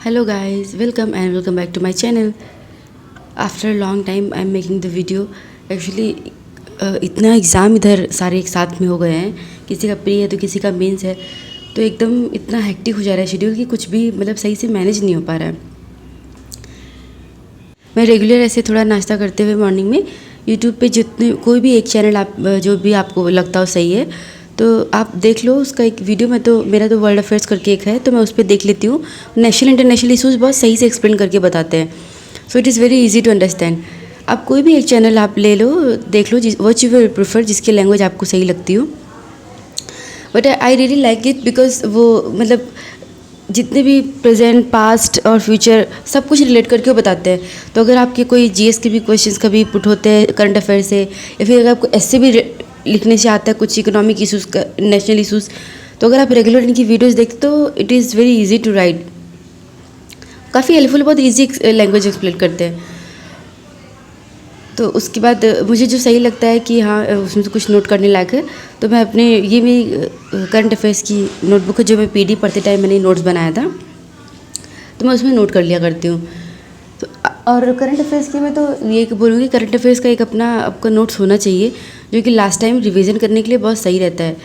Hello guys, welcome back to my channel. After a long time I'm making the video. Actually इतना exam इधर सारे एक साथ में हो गए हैं, किसी का प्री है तो किसी का मेंस है, तो एकदम इतना हेक्टिक हो जा रहा है शेड्यूल कि कुछ भी मतलब सही से मैनेज नहीं हो पा रहा है। मैं रेगुलर ऐसे थोड़ा नाश्ता करते हुए मॉर्निंग में यूट्यूब पे जितने कोई भी एक चैनल आप जो भी आपको लगता हो सही है तो आप देख लो उसका एक वीडियो। मेरा तो वर्ल्ड अफेयर्स करके एक है तो मैं उस पर देख लेती हूँ। नेशनल इंटरनेशनल इशूज़ बहुत सही से एक्सप्लेन करके बताते हैं, so it is very easy to understand. आप कोई भी एक चैनल आप ले लो, देख लो वॉच यू विल प्रेफर, जिसकी लैंग्वेज आपको सही लगती हो। But I really like it because वो मतलब जितने भी प्रेजेंट पास्ट और फ्यूचर सब कुछ रिलेट करके वो बताते हैं। तो अगर आपके कोई जीएस के भी क्वेश्चंस कभी पुट होते हैं करंट अफेयर से, या फिर अगर आपको ऐसे भी लिखने से आता है कुछ इकोनॉमिक इशूज़ का, नेशनल इशूज़, तो अगर आप रेगुलर इनकी वीडियोस देखते तो it is very easy to write. काफ़ी हेल्पफुल, बहुत इजी लैंग्वेज एक्सप्लेन करते हैं। तो उसके बाद मुझे जो सही लगता है कि हाँ उसमें से कुछ नोट करने लायक है, तो मैं अपने ये मेरी करंट अफेयर्स की नोटबुक है जो मैं पीडी पढ़ते टाइम मैंने नोट्स बनाया था, तो मैं उसमें नोट कर लिया करती हूँ। तो और करंट अफेयर्स की मैं तो ये बोलूँगी, करंट अफेयर्स का एक अपना आपका नोट्स होना चाहिए जो कि लास्ट टाइम रिवीजन करने के लिए बहुत सही रहता है।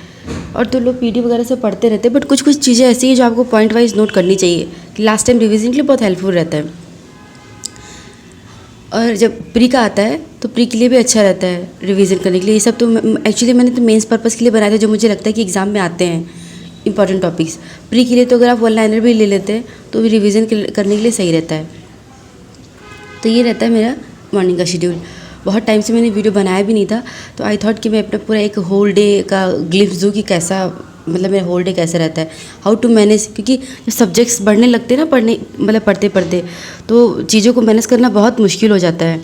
और तो लोग पीडी वगैरह से पढ़ते रहते हैं, बट कुछ कुछ चीज़ें ऐसी हैं जो आपको पॉइंट वाइज नोट करनी चाहिए कि लास्ट टाइम रिवीजन के लिए बहुत हेल्पफुल रहता है। और जब प्री का आता है तो प्री के लिए भी अच्छा रहता है रिवीजन करने के लिए। ये सब तो एक्चुअली मैंने तो मेंस पर्पस के लिए बनाया था, जो मुझे लगता है कि एग्ज़ाम में आते हैं इंपॉर्टेंट टॉपिक्स। प्री के लिए तो अगर आप वन लाइनर भी ले लेते हैं तो भी रिवीजन करने के लिए सही रहता है। तो ये रहता है मेरा मॉर्निंग का शेड्यूल। बहुत टाइम से मैंने वीडियो बनाया भी नहीं था, तो आई थॉट कि मैं अपना पूरा एक होल डे का ग्लिम्स दूँ कि कैसा मतलब मेरा होल डे कैसा रहता है, हाउ टू मैनेज। क्योंकि जब सब्जेक्ट्स बढ़ने लगते हैं ना पढ़ते पढ़ते तो चीज़ों को मैनेज करना बहुत मुश्किल हो जाता है।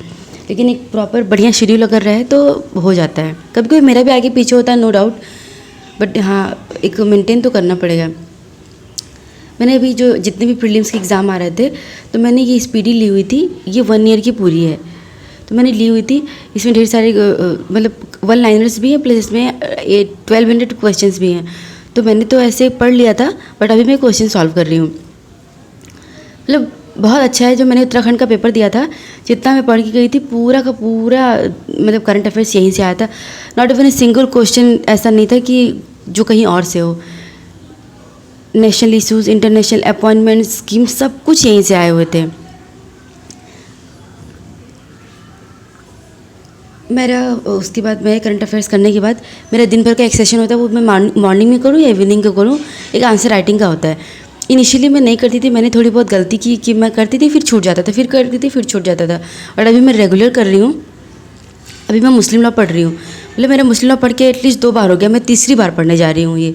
लेकिन एक प्रॉपर बढ़िया शेड्यूल अगर रहे तो हो जाता है। कभी कभी मेरा भी आगे पीछे होता है, नो डाउट, बट हाँ एक मेंटेन तो करना पड़ेगा। मैंने अभी जो जितने भी प्रीलिम्स के एग्ज़ाम आ रहे थे तो मैंने ये स्पीडी ली हुई थी, ये 1 ईयर की पूरी है तो मैंने ली हुई थी। इसमें ढेर सारे मतलब वन लाइनर्स भी हैं, प्लस इसमें 1200 क्वेश्चंस भी हैं। तो मैंने तो ऐसे पढ़ लिया था, बट अभी मैं क्वेश्चन सॉल्व कर रही हूँ। मतलब बहुत अच्छा है। जो मैंने उत्तराखंड का पेपर दिया था, जितना मैं पढ़ के गई थी पूरा का पूरा मतलब करंट अफेयर्स यहीं से आया था। Not even a single question ऐसा नहीं था कि जो कहीं और से हो। National issues, international appointment scheme, सब कुछ यहीं से आए हुए थे। मेरा उसके बाद मैं करंट अफेयर्स करने के बाद मेरा दिन भर का एक सेशन होता है, वो मैं मॉर्निंग में करूँ या इवनिंग को करूँ, एक आंसर राइटिंग का होता है। इनिशियली मैं नहीं करती थी, मैंने थोड़ी बहुत गलती की कि मैं करती थी फिर छूट जाता था, फिर करती थी फिर छूट जाता था। और अभी मैं रेगुलर कर रही हूँ। अभी मैं मुस्लिम लॉ पढ़ रही हूँ, मतलब मेरा मुस्लिम लॉ पढ़ के एटलीस्ट 2 बार हो गया, मैं तीसरी बार पढ़ने जा रही हूँ ये।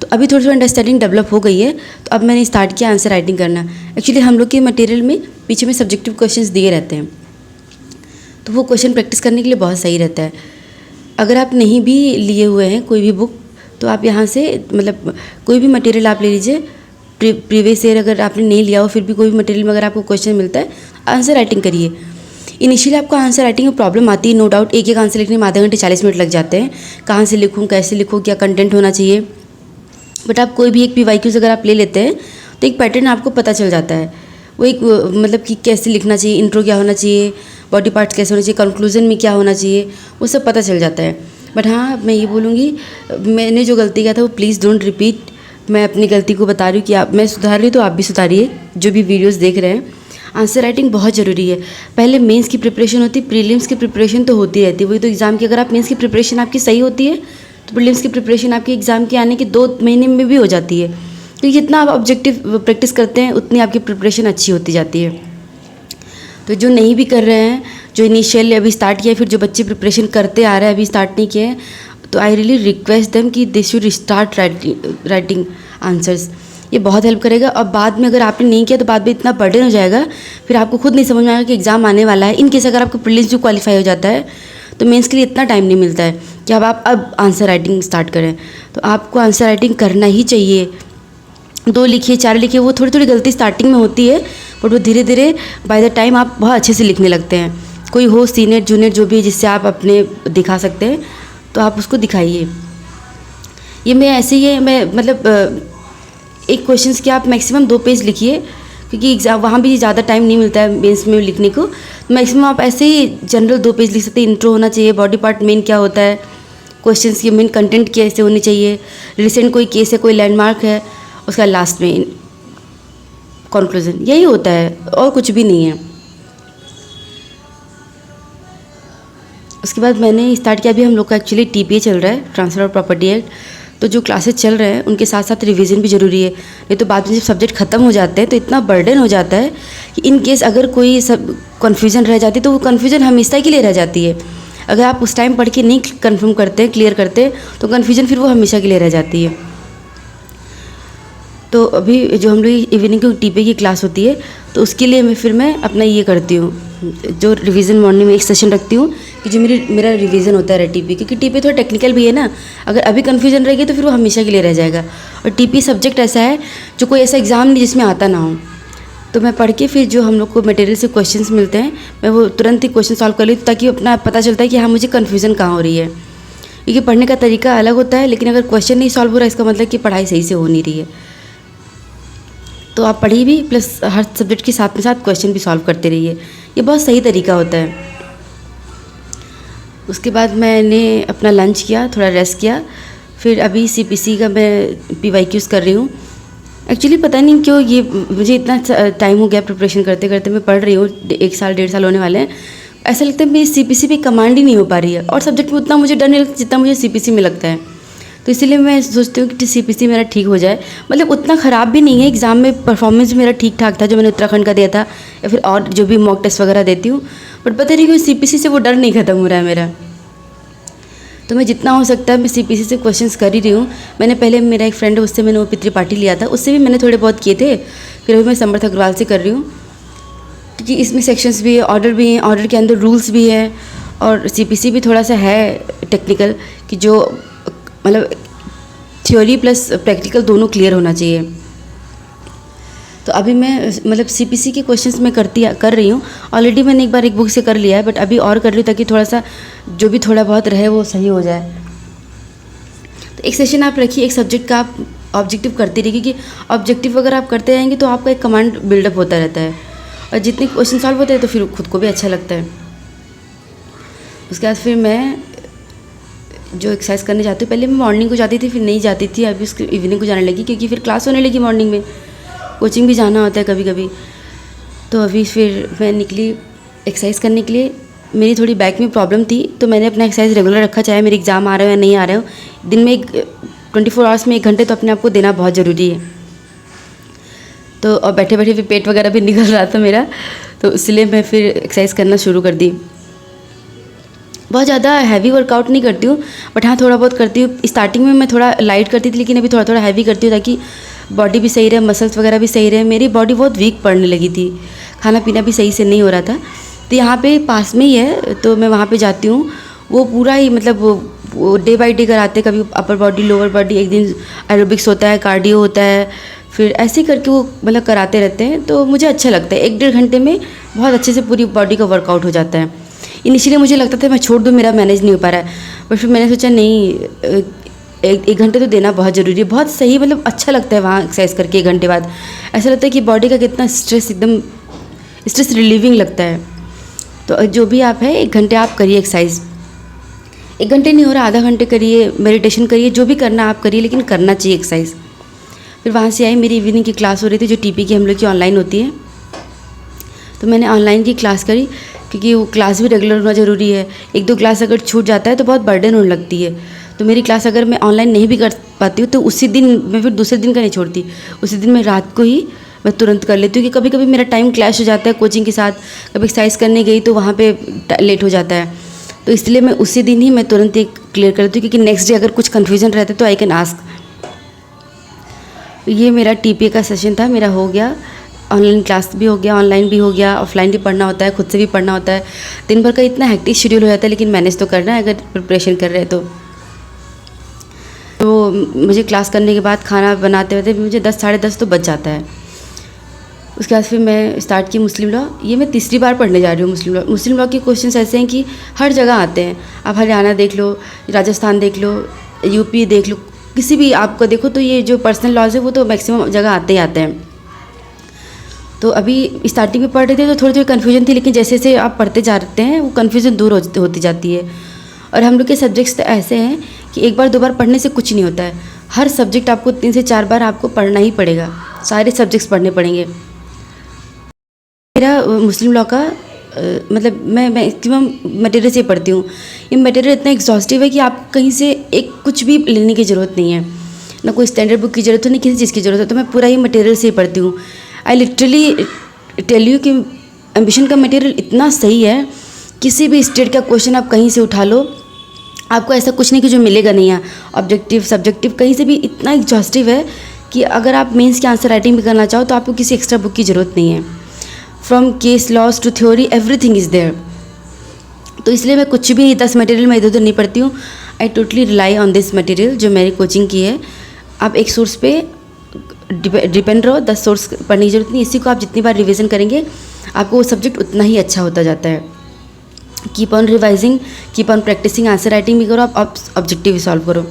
तो अभी थोड़ी थोड़ी अंडरस्टैंडिंग डेवलप हो गई है, तो अब मैंने स्टार्ट किया आंसर राइटिंग करना। एक्चुअली हम लोग के मटेरियल में पीछे में सब्जेक्टिव क्वेश्चंस दिए रहते हैं, तो वो क्वेश्चन प्रैक्टिस करने के लिए बहुत सही रहता है। अगर आप नहीं भी लिए हुए हैं कोई भी बुक, तो आप यहाँ से मतलब कोई भी मटेरियल आप ले लीजिए। प्रीवियस ईयर अगर आपने नहीं लिया हो, फिर भी कोई भी मटेरियल में अगर आपको क्वेश्चन मिलता है, आंसर राइटिंग करिए। इनिशियली आपको आंसर राइटिंग में प्रॉब्लम आती है, नो डाउट। एक एक आंसर लिखने में आधे घंटे 40 मिनट लग जाते हैं। कहाँ से लिखूँ, कैसे लिखूँ, क्या कंटेंट होना चाहिए। बट आप कोई भी एक PYQs अगर आप ले लेते हैं तो एक पैटर्न आपको पता चल जाता है। वो एक मतलब कि कैसे लिखना चाहिए, इंट्रो क्या होना चाहिए, बॉडी पार्ट्स कैसे होना चाहिए, कंक्लूजन में क्या होना चाहिए, वो सब पता चल जाता है। बट हाँ मैं ये बोलूँगी, मैंने जो गलती किया था वो प्लीज़ डोंट रिपीट। मैं अपनी गलती को बता रही हूँ कि आप, मैं सुधार रही हूँ तो आप भी सुधारिए जो भी वीडियोस देख रहे हैं। आंसर राइटिंग बहुत ज़रूरी है। पहले मेंस की प्रिपरेशन होती है, प्रीलिम्स की प्रिपरेशन तो होती रहती है, वही तो एग्ज़ाम की। अगर आप मेंस की प्रिपरेशन आपकी सही होती है तो प्रीलिम्स की प्रिपरेशन आपकी एग्ज़ाम के आने के 2 महीने में भी हो जाती है। तो जितना आप ऑब्जेक्टिव प्रैक्टिस करते हैं उतनी आपकी प्रिपरेशन अच्छी होती जाती है। तो जो नहीं भी कर रहे हैं, जो इनिशियली अभी स्टार्ट किया है, फिर जो बच्चे प्रिपरेशन करते आ रहे हैं अभी स्टार्ट नहीं किए हैं, तो आई रियली रिक्वेस्ट देम कि they should start writing answers. ये बहुत हेल्प करेगा। और बाद में अगर आपने नहीं किया तो बाद में इतना बर्डन हो जाएगा, फिर आपको खुद नहीं समझ में आएगा कि एग्ज़ाम आने वाला है। इन केस अगर आपको प्रीलिम्स भी क्वालिफाई हो जाता है तो मेंस के लिए इतना टाइम नहीं मिलता है कि अब आंसर राइटिंग स्टार्ट करें। तो आपको आंसर राइटिंग करना ही चाहिए। 2 लिखिए, 4 लिखिए, वो थोड़ी थोड़ी गलती स्टार्टिंग में होती है, बट वो धीरे धीरे बाय द टाइम आप बहुत अच्छे से लिखने लगते हैं। कोई हो सीनियर जूनियर जो भी जिससे आप अपने दिखा सकते हैं तो आप उसको दिखाइए। ये मैं ऐसे ही है, मैं मतलब एक क्वेश्चंस के आप मैक्सिमम 2 पेज लिखिए, क्योंकि एग्ज़ाम वहाँ भी ज़्यादा टाइम नहीं मिलता है मेंस में लिखने को। मैक्सिमम आप ऐसे ही जनरल 2 पेज लिख सकते हैं। इंट्रो होना चाहिए, बॉडी पार्ट मेन क्या होता है, क्वेश्चंस की मेन कंटेंट कैसे होनी चाहिए, रिसेंट कोई केस है, कोई लैंडमार्क है, उसका लास्ट में कंक्लूजन, यही होता है और कुछ भी नहीं है। उसके बाद मैंने स्टार्ट किया, अभी हम लोग का एक्चुअली टीपीए चल रहा है, ट्रांसफर ऑफ प्रॉपर्टी एक्ट। तो जो क्लासेस चल रहे हैं उनके साथ साथ रिवीजन भी ज़रूरी है, नहीं तो बाद में जब सब्जेक्ट ख़त्म हो जाते हैं तो इतना बर्डन हो जाता है कि इन केस अगर कोई सब कन्फ्यूज़न रह जाती है तो वो कन्फ्यूज़न हमेशा के लिए रह जाती है। अगर आप उस टाइम पढ़ के नहीं कन्फर्म करते, क्लियर करते, तो कन्फ्यूज़न फिर वो हमेशा के लिए रह जाती है। तो अभी जो हम लोग इवनिंग को टीपीए की क्लास होती है तो उसके लिए मैं अपना ये करती हूँ, जो रिवीजन मॉर्निंग में एक सेशन रखती हूँ कि जो मेरा रिवीजन होता है टीपीए, क्योंकि टीपीए थोड़ा टेक्निकल भी है ना। अगर अभी कन्फ्यूजन रहेगी तो फिर वो हमेशा के लिए रह जाएगा। और टीपीए सब्जेक्ट ऐसा है जो कोई ऐसा एग्ज़ाम नहीं जिसमें आता ना हो। तो मैं पढ़ के फिर जो हम लोग को मटेरियल से क्वेश्चंस मिलते हैं, मैं वो तुरंत ही क्वेश्चन सॉल्व कर लेती हूँ, ताकि अपना पता चलता है कि हाँ मुझे कन्फ्यूज़न कहाँ हो रही है। क्योंकि पढ़ने का तरीका अलग होता है, लेकिन अगर क्वेश्चन नहीं सॉल्व हो रहा है इसका मतलब कि पढ़ाई सही से हो नहीं रही है। तो आप पढ़िए भी, प्लस हर सब्जेक्ट के साथ में साथ क्वेश्चन भी सॉल्व करते रहिए, ये बहुत सही तरीका होता है। उसके बाद मैंने अपना लंच किया, थोड़ा रेस्ट किया, फिर अभी सीपीसी का मैं पीवाईक्यूज़ कर रही हूँ। एक्चुअली पता नहीं क्यों ये मुझे इतना टाइम हो गया प्रिपरेशन करते करते, मैं पढ़ रही हूँ, 1 साल 1.5 साल होने वाले हैं। ऐसा लगता है मेरी सीपीसी पे कमांड ही नहीं हो पा रही है, और सब्जेक्ट में उतना मुझे डर नहीं लगता जितना मुझे सीपीसी में लगता है। तो इसीलिए मैं सोचती हूँ कि सीपीसी मेरा ठीक हो जाए। मतलब उतना ख़राब भी नहीं है, एग्ज़ाम में परफॉर्मेंस मेरा ठीक ठाक था जो मैंने उत्तराखंड का दिया था, या फिर और जो भी मॉक टेस्ट वगैरह देती हूँ। बट पता नहीं क्यों सीपीसी से वो डर नहीं ख़त्म हो रहा है मेरा। तो मैं जितना हो सकता है मैं सीपीसी से क्वेश्चंस कर ही रही हूँ। मैंने पहले, मेरा एक फ्रेंड है उससे मैंने वो त्रिपाठी लिया था, उससे भी मैंने थोड़े बहुत किए थे। फिर अभी मैं समर्थ अग्रवाल से कर रही हूँ, क्योंकि इसमें सेक्शंस भी है, ऑर्डर भी हैं, ऑर्डर के अंदर रूल्स भी है, और सीपीसी भी थोड़ा सा है टेक्निकल, कि जो मतलब थ्योरी प्लस प्रैक्टिकल दोनों क्लियर होना चाहिए। तो अभी मैं मतलब सीपीसी के क्वेश्चंस मैं कर रही हूँ। ऑलरेडी मैंने एक बार एक बुक से कर लिया है, बट अभी और कर रही हूँ ताकि थोड़ा सा जो भी थोड़ा बहुत रहे वो सही हो जाए। तो एक सेशन आप रखिए, एक सब्जेक्ट का आप ऑब्जेक्टिव करते रहिए, क्योंकि ऑब्जेक्टिव अगर आप करते रहेंगे तो आपका एक कमांड बिल्डअप होता रहता है, और जितने क्वेश्चन सॉल्व होते हैं तो फिर खुद को भी अच्छा लगता है। उसके बाद फिर मैं जो एक्सरसाइज करने जाती हूँ, पहले मैं मॉर्निंग को जाती थी, फिर नहीं जाती थी, अभी उसके इवनिंग को जाने लगी, क्योंकि फिर क्लास होने लगी मॉर्निंग में, कोचिंग भी जाना होता है कभी कभी। तो अभी फिर मैं निकली एक्सरसाइज करने के लिए। मेरी थोड़ी बैक में प्रॉब्लम थी, तो मैंने अपना एक्सरसाइज रेगुलर रखा, चाहे मेरे एग्ज़ाम आ रहे हो या नहीं आ रहे हो। दिन में 24 आवर्स में 1 घंटे तो अपने आप को देना बहुत ज़रूरी है। तो और बैठे बैठे फिर पेट वगैरह भी निकल रहा था मेरा, तो इसलिए मैं फिर एक्सरसाइज करना शुरू कर दी। बहुत ज़्यादा हैवी वर्कआउट नहीं करती हूँ, बट हाँ थोड़ा बहुत करती हूँ। स्टार्टिंग में मैं थोड़ा लाइट करती थी, लेकिन अभी थोड़ा थोड़ा हैवी करती हूँ, ताकि बॉडी भी सही रहे, मसल्स वगैरह भी सही रहे। मेरी बॉडी बहुत वीक पड़ने लगी थी, खाना पीना भी सही से नहीं हो रहा था। तो यहाँ पे पास में ही है, तो मैं वहाँ पे जाती हूँ। वो पूरा ही मतलब वो डे बाई डे कराते, कभी अपर बॉडी लोअर बॉडी, एक दिन एरोबिक्स होता है, कार्डियो होता है, फिर ऐसे करके वो मतलब कराते रहते हैं। तो मुझे अच्छा लगता है, 1-1.5 घंटे में बहुत अच्छे से पूरी बॉडी का वर्कआउट हो जाता है। इनिशियली मुझे लगता था मैं छोड़ दूँ, मेरा मैनेज नहीं हो पा रहा है, बट फिर मैंने सोचा नहीं, एक घंटे तो देना बहुत ज़रूरी है। बहुत सही, मतलब अच्छा लगता है वहाँ एक्सरसाइज करके 1 घंटे बाद। ऐसा लगता है कि बॉडी का कितना स्ट्रेस, एकदम स्ट्रेस रिलीविंग लगता है। तो जो भी आप है 1 घंटे आप करिए एक्सरसाइज। 1 घंटे नहीं हो रहा, आधा घंटे करिए, मेडिटेशन करिए, जो भी करना आप करिए, लेकिन करना चाहिए एक्सरसाइज। फिर वहाँ से आई, मेरी इवनिंग की क्लास हो रही थी, जो टीपी की हम लोग की ऑनलाइन होती है। तो मैंने ऑनलाइन की क्लास करी, क्योंकि वो क्लास भी रेगुलर होना ज़रूरी है। 1-2 क्लास अगर छूट जाता है तो बहुत बर्डन होने लगती है। तो मेरी क्लास अगर मैं ऑनलाइन नहीं भी कर पाती हूँ तो उसी दिन मैं फिर दूसरे दिन का नहीं छोड़ती, उसी दिन मैं रात को ही मैं तुरंत कर लेती हूँ। कि कभी कभी मेरा टाइम क्लैश हो जाता है कोचिंग के साथ, कभी एक्सरसाइज करने गई तो वहाँ पे लेट हो जाता है, तो इसलिए मैं उसी दिन ही मैं तुरंत ही क्लियर कर लेती हूँ, क्योंकि नेक्स्ट डे अगर कुछ कन्फ्यूजन रहता है तो आई कैन आस्क। ये मेरा टीपीए का सेशन था, मेरा हो गया। ऑनलाइन क्लास भी हो गया, ऑनलाइन भी हो गया, ऑफलाइन भी पढ़ना होता है, खुद से भी पढ़ना होता है। दिन भर का इतना हेक्टिक शेड्यूल हो जाता है, लेकिन मैनेज तो करना है अगर प्रिपरेशन कर रहे हैं तो मुझे क्लास करने के बाद खाना बनाते हुए मुझे 10 साढ़े 10 तो बज जाता है। उसके बाद फिर मैं स्टार्ट की मुस्लिम लॉ। ये मैं तीसरी बार पढ़ने जा रही हूँ मुस्लिम लॉ। मुस्लिम लॉ के क्वेश्चंस ऐसे हैं कि हर जगह आते हैं। आप हरियाणा देख लो, राजस्थान देख लो, यूपी देख लो, किसी भी आपको देखो तो ये जो पर्सनल लॉज है वो तो मैक्सिमम जगह आते ही आते हैं। तो अभी स्टार्टिंग में पढ़ रहे थे तो थोड़ी थोड़ी कन्फ्यूजन थी, लेकिन जैसे जैसे आप पढ़ते जाते हैं वो कन्फ्यूजन दूर होती जाती है। और हम लोग के सब्जेक्ट्स तो ऐसे हैं कि एक बार दो बार पढ़ने से कुछ नहीं होता है, हर सब्जेक्ट आपको 3 से 4 बार आपको पढ़ना ही पड़ेगा, सारे सब्जेक्ट्स पढ़ने पड़ेंगे। मेरा मुस्लिम लॉ का मतलब मैं मैक्सिमम मटेरियल से पढ़ती हूँ। ये मटेरियल इतना एग्जॉस्टिव है कि आप कहीं से एक कुछ भी लेने की ज़रूरत नहीं है, ना कोई स्टैंडर्ड बुक की ज़रूरत है, ना किसी चीज़ की ज़रूरत है, तो मैं पूरा ही मटेरियल से ही पढ़ती हूँ। आई लिटरली टेल यू कि एम्बिशन का मटेरियल इतना सही है, किसी भी स्टेट का क्वेश्चन आप कहीं से उठा लो, आपको ऐसा कुछ नहीं कि जो मिलेगा नहीं है। ऑब्जेक्टिव सब्जेक्टिव कहीं से भी इतना एग्जॉस्टिव है कि अगर आप मेंस की आंसर राइटिंग भी करना चाहो तो आपको किसी एक्स्ट्रा बुक की ज़रूरत नहीं है। From case laws to theory everything is there. तो इसलिए मैं कुछ भी 10 मटेरियल मैं इधर उधर नहीं पढ़ती हूँ। I totally rely on this material जो मेरी कोचिंग की है। आप एक सोर्स पे डिपेंड रहो, 10 सोर्स पढ़ने की जरूरत नहीं। इसी को आप जितनी बार रिवीजन करेंगे आपको वो सब्जेक्ट उतना ही अच्छा होता जाता है। Keep on revising, keep on practising, answer writing भी करो, आप ऑब्जेक्टिव भी सॉल्व करो।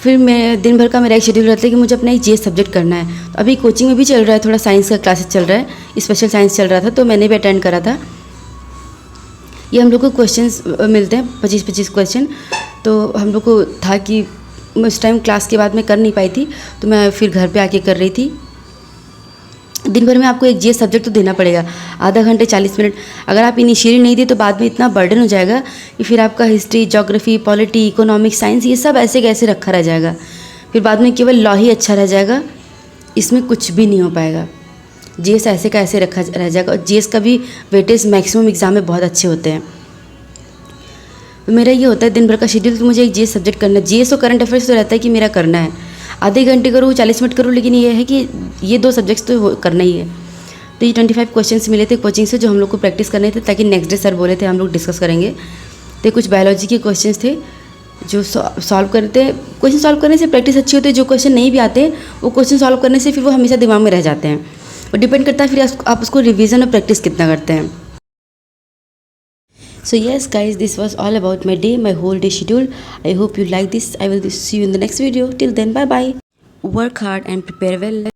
फिर मैं दिन भर का मेरा एक शेड्यूल रहता है कि मुझे अपना एक जीएस सब्जेक्ट करना है। तो अभी कोचिंग में भी चल रहा है, थोड़ा साइंस का क्लासेस चल रहा है, स्पेशल साइंस चल रहा था, तो मैंने भी अटेंड करा था। ये हम लोग को क्वेश्चंस मिलते हैं 25-25 क्वेश्चन। तो हम लोग को था कि उस टाइम क्लास के बाद मैं कर नहीं पाई थी, तो मैं फिर घर पे आके कर रही थी। दिन भर में आपको एक जीएस सब्जेक्ट तो देना पड़ेगा, आधा घंटे 40 मिनट। अगर आप इनिशियली नहीं दिए तो बाद में इतना बर्डन हो जाएगा कि फिर आपका history, geography, polity, economics, science ये सब ऐसे कैसे रखा रह जाएगा। फिर बाद में केवल लॉ ही अच्छा रह जाएगा, इसमें कुछ भी नहीं हो पाएगा। जीएस ऐसे का ऐसे रखा रह जाएगा। और जीएस का भी वेटेज मैक्सिमम एग्जाम में बहुत अच्छे होते हैं। तो मेरा ये होता है दिन भर का शेड्यूल कि मुझे एक जीएस सब्जेक्ट करना है। जीएस और करंट अफेयर्स तो रहता है कि मेरा करना है, आधे घंटे करूँ 40 मिनट करूँ, लेकिन ये है कि ये 2 सब्जेक्ट्स तो करना ही है। तो ये 25 क्वेश्चंस मिले थे कोचिंग से जो हम लोग को प्रैक्टिस करने थे, ताकि नेक्स्ट डे सर बोले थे हम लोग डिस्कस करेंगे। तो कुछ बायोलॉजी के क्वेश्चंस थे जो सॉल्व करते हैं। क्वेश्चन सॉल्व करने से प्रैक्टिस अच्छी होती है। जो क्वेश्चन नहीं भी आते वो क्वेश्चन सॉल्व करने से फिर वो हमेशा दिमाग में रह जाते हैं। और डिपेंड करता है फिर आप उसको रिविजन और प्रैक्टिस कितना करते हैं। So yes guys, this was all about my day, my whole day schedule. I hope you like this. I will see you in the next video. Till then, bye bye. Work hard and prepare well.